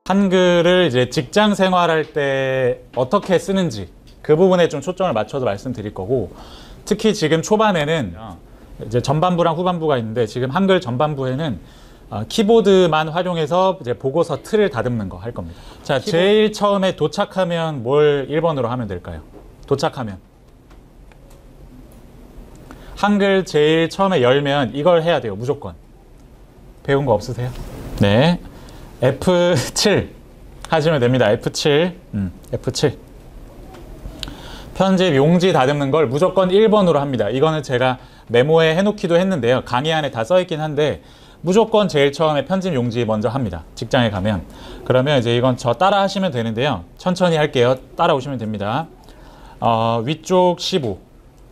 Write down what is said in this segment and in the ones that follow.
한글을 이제 직장 생활할 때 어떻게 쓰는지 그 부분에 좀 초점을 맞춰서 말씀드릴 거고, 특히 지금 초반에는 이제 전반부랑 후반부가 있는데, 지금 한글 전반부에는 키보드만 활용해서 이제 보고서 틀을 다듬는 거 할 겁니다. 자, 제일 처음에 도착하면 뭘 1번으로 하면 될까요? 도착하면 한글 제일 처음에 열면 이걸 해야 돼요. 무조건. 배운 거 없으세요? 네, F7 하시면 됩니다. F7. F7. 편집 용지 다듬는 걸 무조건 1번으로 합니다. 이거는 제가 메모에 해놓기도 했는데요. 강의 안에 다 써있긴 한데 무조건 제일 처음에 편집 용지 먼저 합니다. 직장에 가면. 그러면 이제 이건 저 따라 하시면 되는데요. 천천히 할게요. 따라오시면 됩니다. 위쪽 15,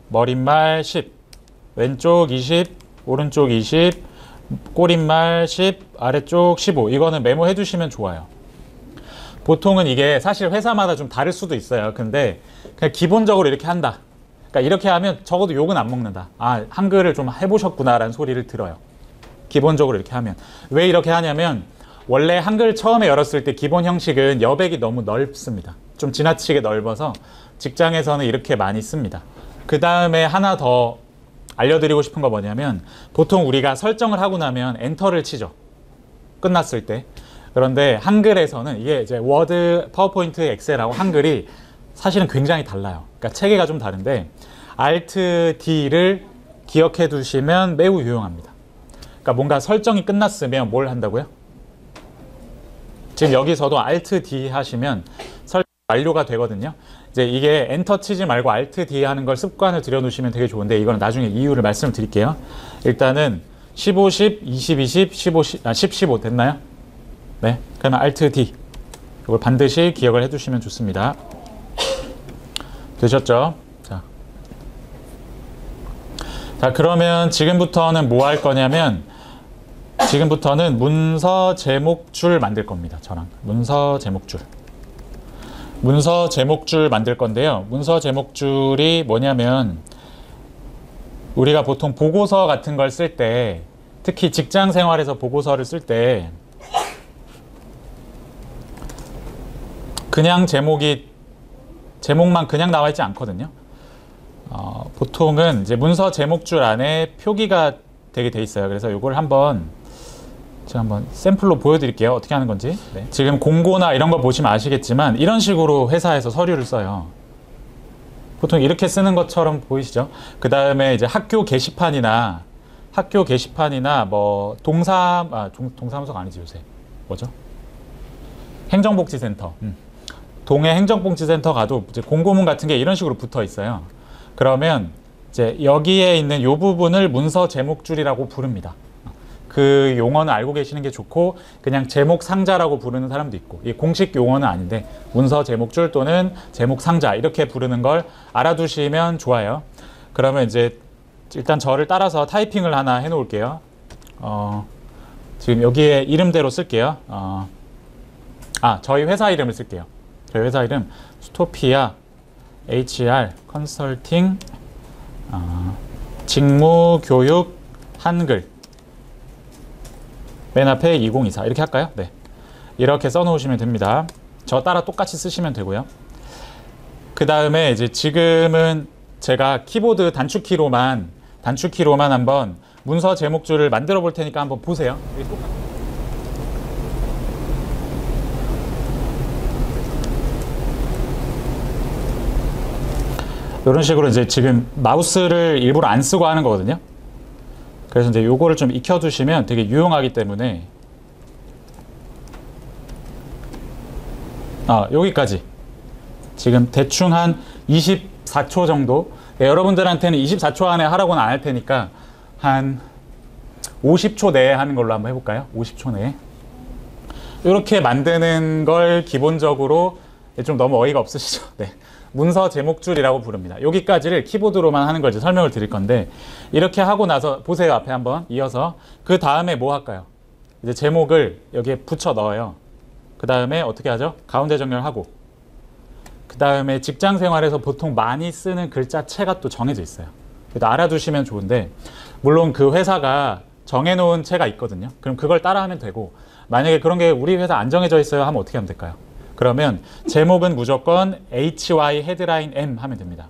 머릿말 10, 왼쪽 20, 오른쪽 20, 꼬릿말 10, 아래쪽 15. 이거는 메모해 두시면 좋아요. 보통은 이게 사실 회사마다 좀 다를 수도 있어요. 근데 그냥 기본적으로 이렇게 한다. 그러니까 이렇게 하면 적어도 욕은 안 먹는다. 아, 한글을 좀 해보셨구나 라는 소리를 들어요. 기본적으로 이렇게 하면. 왜 이렇게 하냐면 원래 한글 처음에 열었을 때 기본 형식은 여백이 너무 넓습니다. 좀 지나치게 넓어서 직장에서는 이렇게 많이 씁니다. 그 다음에 하나 더 알려드리고 싶은 거 뭐냐면, 보통 우리가 설정을 하고 나면 엔터를 치죠. 끝났을 때. 그런데 한글에서는 이게 이제 워드, 파워포인트, 엑셀하고 한글이 사실은 굉장히 달라요. 그러니까 체계가 좀 다른데 Alt D를 기억해 두시면 매우 유용합니다. 그러니까 뭔가 설정이 끝났으면 뭘 한다고요? 지금 여기서도 Alt D 하시면 설정 완료가 되거든요. 이제 이게 엔터 치지 말고 Alt D 하는 걸 습관을 들여놓으시면 되게 좋은데, 이건 나중에 이유를 말씀을 드릴게요. 일단은 15, 10, 20, 20, 15, 10, 15 됐나요? 네, 그러면 Alt D 이걸 반드시 기억을 해두시면 좋습니다. 되셨죠? 자, 그러면 지금부터는 뭐 할 거냐면, 지금부터는 문서 제목줄 만들 겁니다. 저랑 문서 제목줄. 문서 제목줄 만들 건데요. 문서 제목줄이 뭐냐면, 우리가 보통 보고서 같은 걸 쓸 때, 특히 직장 생활에서 보고서를 쓸 때 그냥 제목만 그냥 나와 있지 않거든요. 보통은 이제 문서 제목줄 안에 표기가 되게 돼 있어요. 그래서 이걸 제가 한번 샘플로 보여드릴게요. 어떻게 하는 건지. 네. 지금 공고나 이런 거 보시면 아시겠지만 이런 식으로 회사에서 서류를 써요. 보통 이렇게 쓰는 것처럼 보이시죠? 그 다음에 이제 학교 게시판이나 뭐 동사무소가 아니지 요새. 뭐죠? 행정복지센터. 동해 행정복지센터 가도 이제 공고문 같은 게 이런 식으로 붙어 있어요. 그러면 이제 여기에 있는 이 부분을 문서 제목줄이라고 부릅니다. 그 용어는 알고 계시는 게 좋고, 그냥 제목 상자라고 부르는 사람도 있고, 이 공식 용어는 아닌데 문서 제목줄 또는 제목 상자 이렇게 부르는 걸 알아두시면 좋아요. 그러면 이제 일단 저를 따라서 타이핑을 하나 해 놓을게요. 지금 여기에 이름대로 쓸게요. 저희 회사 이름을 쓸게요. 저희 회사 이름 스토피아 HR 컨설팅 직무교육 한글, 맨 앞에 2024 이렇게 할까요? 네, 이렇게 써놓으시면 됩니다. 저 따라 똑같이 쓰시면 되고요. 그 다음에 이제 지금은 제가 키보드 단축키로만 한번 문서 제목줄을 만들어 볼 테니까 한번 보세요. 이런 식으로 이제 지금 마우스를 일부러 안 쓰고 하는 거거든요. 그래서 이제 요거를 좀 익혀두시면 되게 유용하기 때문에, 여기까지 지금 대충 한 24초 정도. 네, 여러분들한테는 24초 안에 하라고는 안 할 테니까 한 50초 내에 하는 걸로 한번 해볼까요? 50초 내에 이렇게 만드는 걸 기본적으로, 좀 너무 어이가 없으시죠? 네, 문서 제목줄이라고 부릅니다. 여기까지를 키보드로만 하는 걸 이제 설명을 드릴 건데, 이렇게 하고 나서 보세요. 앞에 한번 이어서. 그 다음에 뭐 할까요? 이제 제목을 여기에 붙여 넣어요. 그 다음에 어떻게 하죠? 가운데 정렬하고, 그 다음에 직장 생활에서 보통 많이 쓰는 글자체가 또 정해져 있어요. 그래도 알아두시면 좋은데, 물론 그 회사가 정해놓은 채가 있거든요. 그럼 그걸 따라하면 되고, 만약에 그런 게 우리 회사 안 정해져 있어요 하면 어떻게 하면 될까요? 그러면 제목은 무조건 HY 헤드라인 M 하면 됩니다.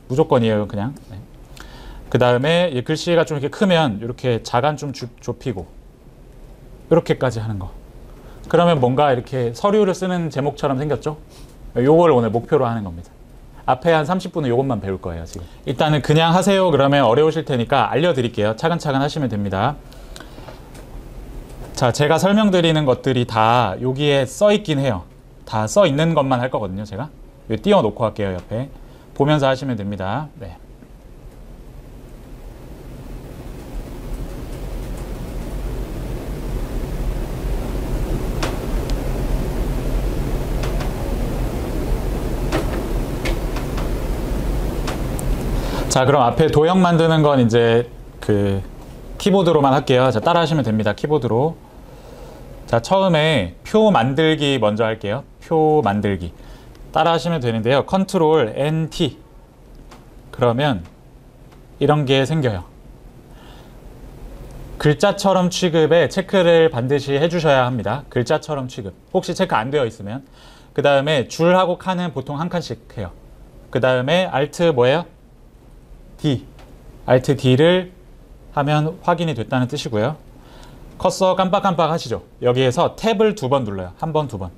무조건이에요, 그냥. 네. 그 다음에 글씨가 좀 이렇게 크면 이렇게 자간 좀 좁히고 이렇게까지 하는 거. 그러면 뭔가 이렇게 서류를 쓰는 제목처럼 생겼죠? 요걸 오늘 목표로 하는 겁니다. 앞에 한 30분은 요것만 배울 거예요, 지금. 일단은 그냥 하세요 그러면 어려우실 테니까 알려드릴게요. 차근차근 하시면 됩니다. 자, 제가 설명드리는 것들이 다 여기에 써 있긴 해요. 다 써 있는 것만 할 거거든요, 제가. 여기 띄워놓고 할게요, 옆에. 보면서 하시면 됩니다. 네. 자, 그럼 앞에 도형 만드는 건 이제 그 키보드로만 할게요. 자, 따라 하시면 됩니다. 키보드로. 자, 처음에 표 만들기 먼저 할게요. 표 만들기. 따라 하시면 되는데요. 컨트롤 NT. 그러면 이런 게 생겨요. 글자처럼 취급에 체크를 반드시 해주셔야 합니다. 글자처럼 취급. 혹시 체크 안 되어 있으면. 그 다음에 줄하고 칸은 보통 한 칸씩 해요. 그 다음에 Alt 뭐예요? D. Alt D를 하면 확인이 됐다는 뜻이고요. 커서 깜빡깜빡 하시죠. 여기에서 탭을 2번 눌러요. 1번, 2번.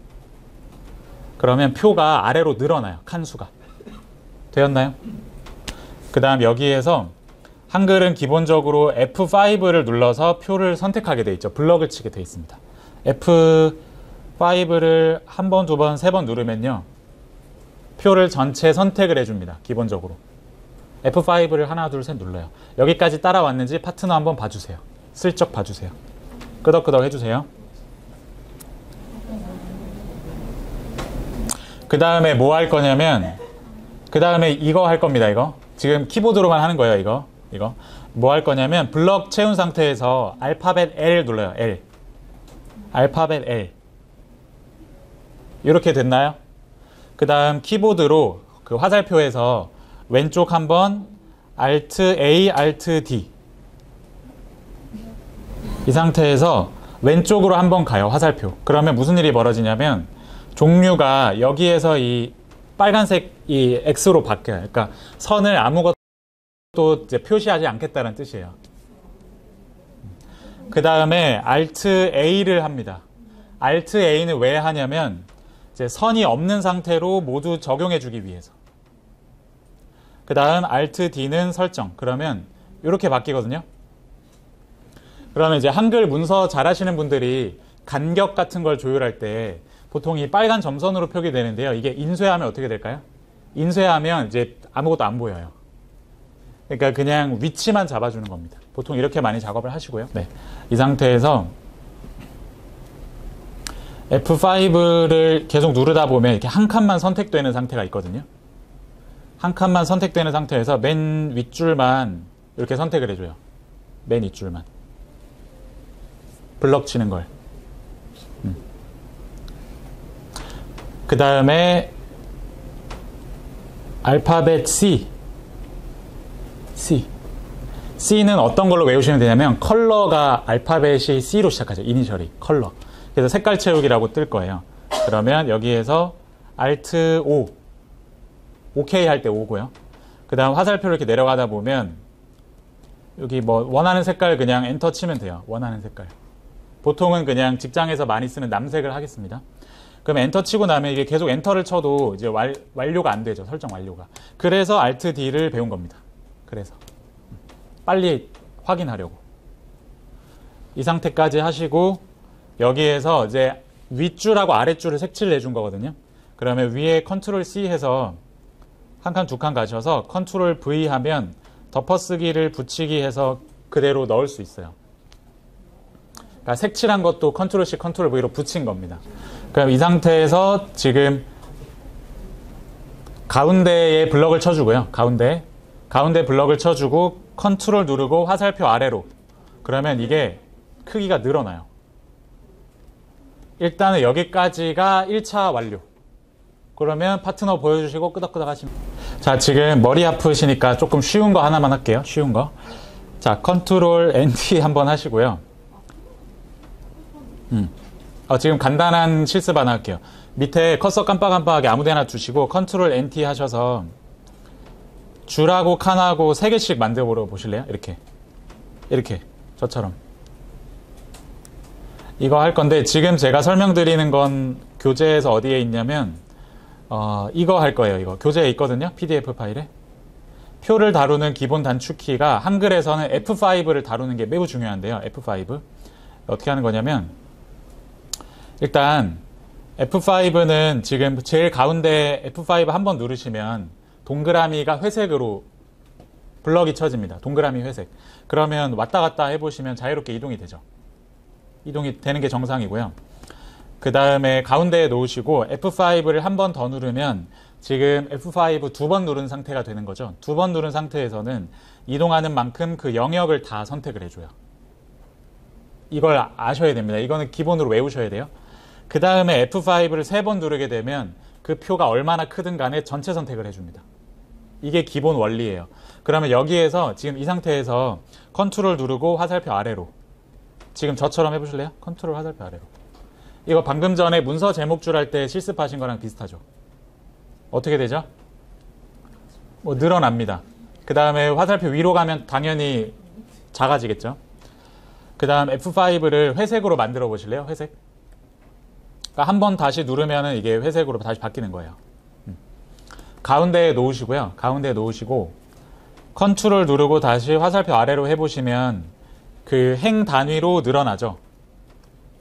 그러면 표가 아래로 늘어나요. 칸수가. 되었나요? 그 다음 여기에서 한글은 기본적으로 F5를 눌러서 표를 선택하게 돼 있죠. 블럭을 치게 돼 있습니다. F5를 1번, 2번, 3번 누르면요. 표를 전체 선택을 해줍니다. 기본적으로. F5를 하나, 둘, 셋 눌러요. 여기까지 따라왔는지 파트너 한번 봐주세요. 슬쩍 봐주세요. 끄덕끄덕 해주세요. 그 다음에 뭐 할 거냐면, 그 다음에 이거 할 겁니다. 이거. 지금 키보드로만 하는 거예요. 이거. 뭐 할 거냐면, 블럭 채운 상태에서 알파벳 L 눌러요. L. 알파벳 L. 이렇게 됐나요? 그 다음 키보드로 그 화살표에서 왼쪽 한번 Alt A, Alt D. 이 상태에서 왼쪽으로 한번 가요. 화살표. 그러면 무슨 일이 벌어지냐면 종류가 여기에서 이 빨간색 이 X로 바뀌어요. 그러니까 선을 아무것도 이제 표시하지 않겠다는 뜻이에요. 그 다음에 Alt A를 합니다. Alt A는 왜 하냐면 이제 선이 없는 상태로 모두 적용해 주기 위해서. 그 다음 Alt D는 설정. 그러면 이렇게 바뀌거든요. 그러면 이제 한글 문서 잘 하시는 분들이 간격 같은 걸 조율할 때 보통 이 빨간 점선으로 표기되는데요. 이게 인쇄하면 어떻게 될까요? 인쇄하면 이제 아무것도 안 보여요. 그러니까 그냥 위치만 잡아주는 겁니다. 보통 이렇게 많이 작업을 하시고요. 네. 이 상태에서 F5를 계속 누르다 보면 이렇게 한 칸만 선택되는 상태가 있거든요. 한 칸만 선택되는 상태에서 맨 윗줄만 이렇게 선택을 해줘요. 맨 윗줄만. 블럭 치는 걸. 그 다음에 알파벳 C. C는 어떤 걸로 외우시면 되냐면 컬러가 알파벳이 C로 시작하죠. 이니셜이 컬러. 그래서 색깔 채우기라고 뜰 거예요. 그러면 여기에서 Alt O. OK 할 때 O고요. 그 다음 화살표를 이렇게 내려가다 보면 여기 뭐 원하는 색깔 그냥 엔터 치면 돼요. 원하는 색깔. 보통은 그냥 직장에서 많이 쓰는 남색을 하겠습니다. 그럼 엔터 치고 나면 이게 계속 엔터를 쳐도 이제 완료가 안 되죠. 설정 완료가. 그래서 Alt D를 배운 겁니다. 그래서 빨리 확인하려고. 이 상태까지 하시고 여기에서 이제 윗줄하고 아랫줄을 색칠을 해준 거거든요. 그러면 위에 Ctrl C 해서 한 칸, 두 칸 가셔서 Ctrl V 하면 덮어쓰기를 붙이기 해서 그대로 넣을 수 있어요. 그러니까 색칠한 것도 Ctrl C, Ctrl V로 붙인 겁니다. 그럼 이 상태에서 지금 가운데에 블럭을 쳐주고요. 가운데 블럭을 쳐주고 Ctrl 누르고 화살표 아래로. 그러면 이게 크기가 늘어나요. 일단은 여기까지가 1차 완료. 그러면 파트너 보여주시고 끄덕끄덕 하시면. 자, 지금 머리 아프시니까 조금 쉬운 거 하나만 할게요. 쉬운 거. 자, 컨트롤 NT 한번 하시고요. 지금 간단한 실습 하나 할게요. 밑에 커서 깜빡깜빡하게 아무데나 두시고 컨트롤 NT 하셔서 줄하고 칸하고 3개씩 만들어 보실래요? 이렇게 저처럼 이거 할 건데, 지금 제가 설명드리는 건 교재에서 어디에 있냐면 이거 할 거예요. 이거 교재에 있거든요. PDF 파일에. 표를 다루는 기본 단축키가 한글에서는 F5를 다루는 게 매우 중요한데요. F5 어떻게 하는 거냐면, 일단 F5는 지금 제일 가운데 F5 한번 누르시면 동그라미가 회색으로 블럭이 쳐집니다. 동그라미 회색. 그러면 왔다 갔다 해보시면 자유롭게 이동이 되죠. 이동이 되는 게 정상이고요. 그 다음에 가운데에 놓으시고 F5를 한 번 더 누르면 지금 F5 2번 누른 상태가 되는 거죠. 2번 누른 상태에서는 이동하는 만큼 그 영역을 다 선택을 해줘요. 이걸 아셔야 됩니다. 이거는 기본으로 외우셔야 돼요. 그 다음에 F5를 3번 누르게 되면 그 표가 얼마나 크든 간에 전체 선택을 해줍니다. 이게 기본 원리예요. 그러면 여기에서 지금 이 상태에서 컨트롤 누르고 화살표 아래로, 지금 저처럼 해보실래요? 컨트롤 화살표 아래로. 이거 방금 전에 문서 제목줄 할 때 실습하신 거랑 비슷하죠. 어떻게 되죠? 늘어납니다. 그 다음에 화살표 위로 가면 당연히 작아지겠죠. 그 다음 F5를 회색으로 만들어 보실래요? 회색. 그러니까 한 번 다시 누르면 이게 회색으로 다시 바뀌는 거예요. 가운데에 놓으시고요. 가운데에 놓으시고 컨트롤 누르고 다시 화살표 아래로 해보시면 그 행 단위로 늘어나죠.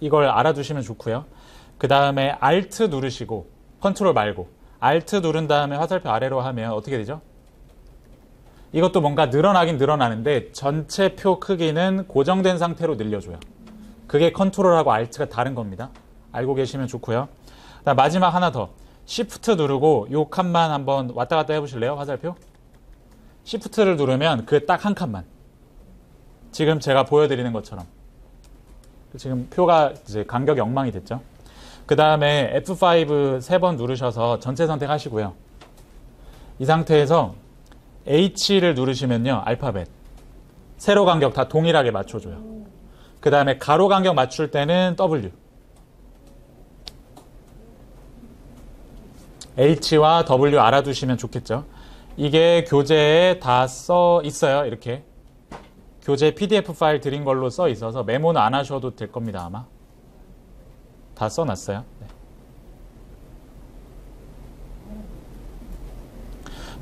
이걸 알아두시면 좋고요. 그 다음에 Alt 누르시고, 컨트롤 말고 Alt 누른 다음에 화살표 아래로 하면 어떻게 되죠? 이것도 뭔가 늘어나긴 늘어나는데 전체 표 크기는 고정된 상태로 늘려줘요. 그게 컨트롤하고 Alt가 다른 겁니다. 알고 계시면 좋고요. 그다음 마지막 하나 더. Shift 누르고 요 칸만 한번 왔다 갔다 해보실래요? 화살표? Shift를 누르면 그 딱 한 칸만. 지금 제가 보여드리는 것처럼. 지금 표가 이제 간격이 엉망이 됐죠. 그 다음에 F5 3번 누르셔서 전체 선택하시고요. 이 상태에서 H를 누르시면요. 알파벳. 세로 간격 다 동일하게 맞춰줘요. 그 다음에 가로 간격 맞출 때는 W. H와 W 알아두시면 좋겠죠. 이게 교재에 다 써 있어요. 이렇게. 교재 PDF 파일 드린 걸로 써 있어서 메모는 안 하셔도 될 겁니다. 아마. 다 써놨어요. 네.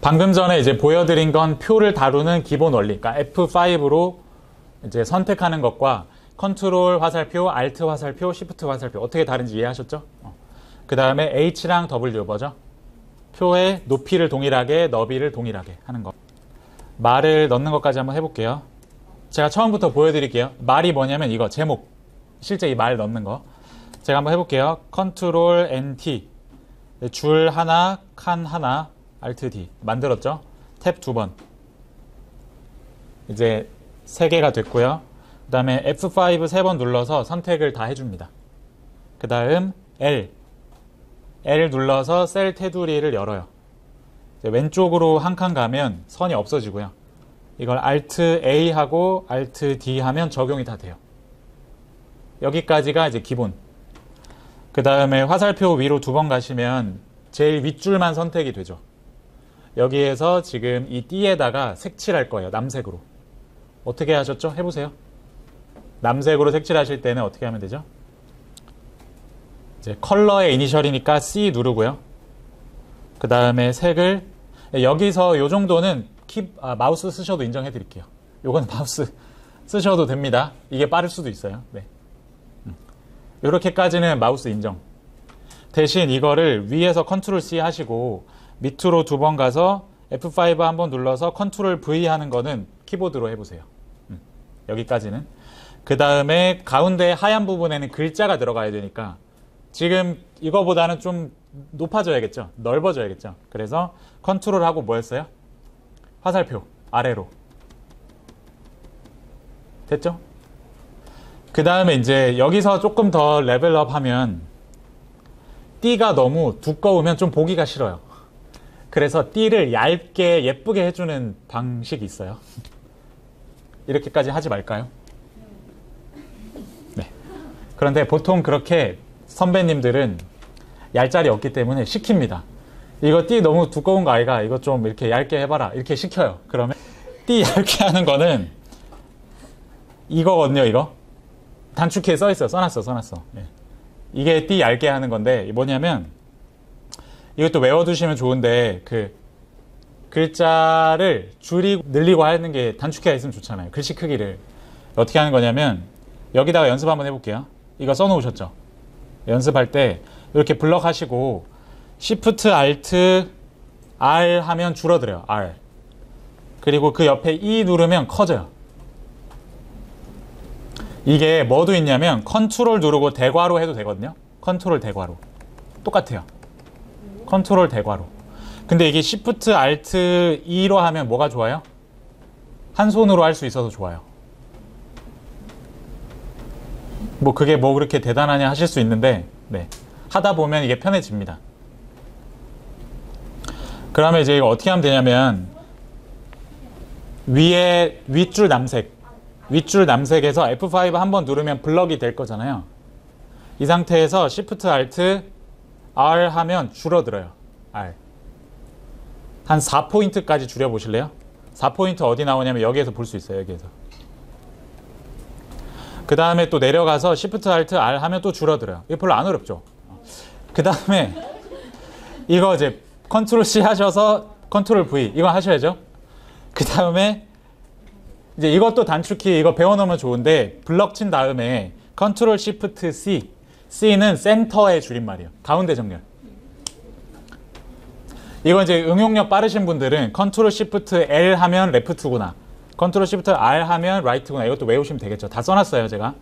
방금 전에 이제 보여드린 건 표를 다루는 기본 원리. 그러니까 F5로 이제 선택하는 것과 컨트롤 화살표, Alt 화살표, Shift 화살표 어떻게 다른지 이해하셨죠? 그 다음에 H랑 W 뭐죠? 표의 높이를 동일하게, 너비를 동일하게 하는 거. 말을 넣는 것까지 한번 해볼게요. 제가 처음부터 보여드릴게요. 말이 뭐냐면 이거 제목. 실제 이 말 넣는 거. 제가 한번 해볼게요. 컨트롤 NT. 줄 하나, 칸 하나, Alt D. 만들었죠? 탭 2번. 이제 3개가 됐고요. 그 다음에 F5 3번 눌러서 선택을 다 해줍니다. 그 다음 L. L 눌러서 셀 테두리를 열어요. 왼쪽으로 한 칸 가면 선이 없어지고요. 이걸 Alt A 하고 Alt D 하면 적용이 다 돼요. 여기까지가 이제 기본. 그 다음에 화살표 위로 2번 가시면 제일 윗줄만 선택이 되죠. 여기에서 지금 이 띠에다가 색칠할 거예요. 남색으로. 어떻게 하셨죠? 해보세요. 남색으로 색칠하실 때는 어떻게 하면 되죠? 이제 컬러의 이니셜이니까 C 누르고요. 그 다음에 색을 여기서 요 정도는 마우스 쓰셔도 인정해 드릴게요. 요건 마우스 쓰셔도 됩니다. 이게 빠를 수도 있어요. 네. 요렇게까지는 마우스 인정. 대신 이거를 위에서 컨트롤 C 하시고 밑으로 2번 가서 F5 한번 눌러서 컨트롤 V 하는 거는 키보드로 해보세요. 여기까지는. 그 다음에 가운데 하얀 부분에는 글자가 들어가야 되니까 지금 이거보다는 좀 높아져야겠죠. 넓어져야겠죠. 그래서 컨트롤하고 뭐였어요? 화살표 아래로. 됐죠? 그 다음에 이제 여기서 조금 더 레벨업 하면 띠가 너무 두꺼우면 좀 보기가 싫어요. 그래서 띠를 얇게 예쁘게 해주는 방식이 있어요. 이렇게까지 하지 말까요? 네. 그런데 보통 그렇게 선배님들은 얄짤이 없기 때문에 시킵니다. 이거 띠 너무 두꺼운 거 아이가? 이거 좀 이렇게 얇게 해봐라. 이렇게 시켜요. 그러면 띠 얇게 하는 거는 이거거든요. 이거 단축키에 써있어요. 써놨어. 네. 이게 띠 얇게 하는 건데 뭐냐면 이것도 외워두시면 좋은데 그 글자를 줄이고 늘리고 하는 게 단축키가 있으면 좋잖아요. 글씨 크기를 어떻게 하는 거냐면 여기다가 연습 한번 해볼게요. 이거 써놓으셨죠? 연습할 때 이렇게 블럭 하시고 Shift Alt R 하면 줄어들어요. R. 그리고 그 옆에 E 누르면 커져요. 이게 뭐도 있냐면 컨트롤 누르고 대괄호 해도 되거든요. 컨트롤 대괄호 똑같아요. 컨트롤 대괄호. 근데 이게 Shift Alt E로 하면 뭐가 좋아요? 한 손으로 할 수 있어서 좋아요. 뭐 그게 뭐 그렇게 대단하냐 하실 수 있는데 네. 하다 보면 이게 편해집니다. 그러면 이제 이거 어떻게 하면 되냐면 위에 윗줄 남색에서 F5 한번 누르면 블럭이 될 거잖아요. 이 상태에서 Shift Alt R 하면 줄어들어요. R. 한 4포인트까지 줄여보실래요? 4포인트 어디 나오냐면 여기에서 볼 수 있어요. 여기에서. 그 다음에 또 내려가서 Shift Alt R 하면 또 줄어들어요. 이거 별로 안 어렵죠? 그 다음에 이거 이제 Ctrl C 하셔서 Ctrl V 이거 하셔야죠. 그 다음에 이제 이것도 단축키 이거 배워놓으면 좋은데 블럭 친 다음에 Ctrl Shift C C는 센터의 줄임말이에요. 가운데 정렬. 이거 이제 응용력 빠르신 분들은 Ctrl Shift L 하면 레프트구나. Ctrl Shift R 하면 라이트구나. 이것도 외우시면 되겠죠. 다 써놨어요, 제가.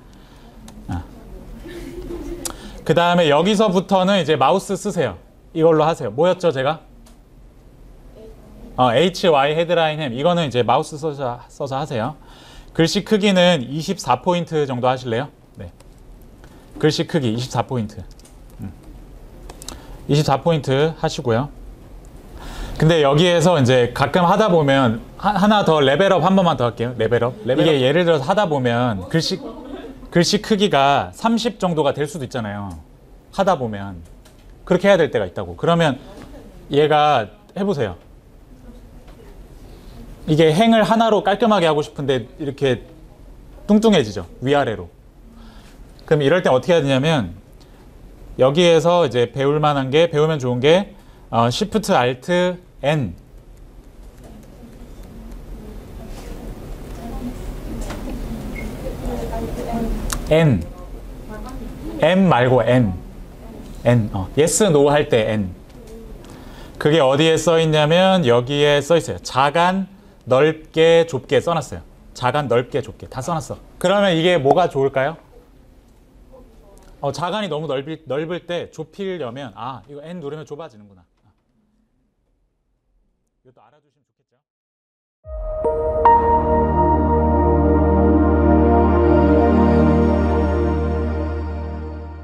그 다음에 여기서부터는 이제 마우스 쓰세요. 이걸로 하세요. 뭐였죠, 제가? HY 헤드라인 햄. 이거는 이제 마우스 써서 하세요. 글씨 크기는 24포인트 정도 하실래요? 네. 글씨 크기 24포인트. 24포인트 하시고요. 근데 여기에서 이제 가끔 하다 보면 하나 더 레벨업 한 번만 더 할게요. 레벨업. 이게 예를 들어서 하다 보면 글씨 크기가 30 정도가 될 수도 있잖아요. 하다 보면 그렇게 해야 될 때가 있다고. 그러면 얘가 해보세요. 이게 행을 하나로 깔끔하게 하고 싶은데 이렇게 뚱뚱해지죠. 위아래로. 그럼 이럴 때 어떻게 해야 되냐면 여기에서 이제 배울 만한 게 배우면 좋은 게 Shift Alt N M 말고 N yes, no 할 때 N 그게 어디에 써 있냐면 여기에 써 있어요. 자간, 넓게, 좁게 써놨어요. 자간, 넓게, 좁게 다 써놨어. 그러면 이게 뭐가 좋을까요? 자간이 너무 넓을 때 좁히려면 이거 N 누르면 좁아지는구나. 이것도 알아두시면 좋겠죠?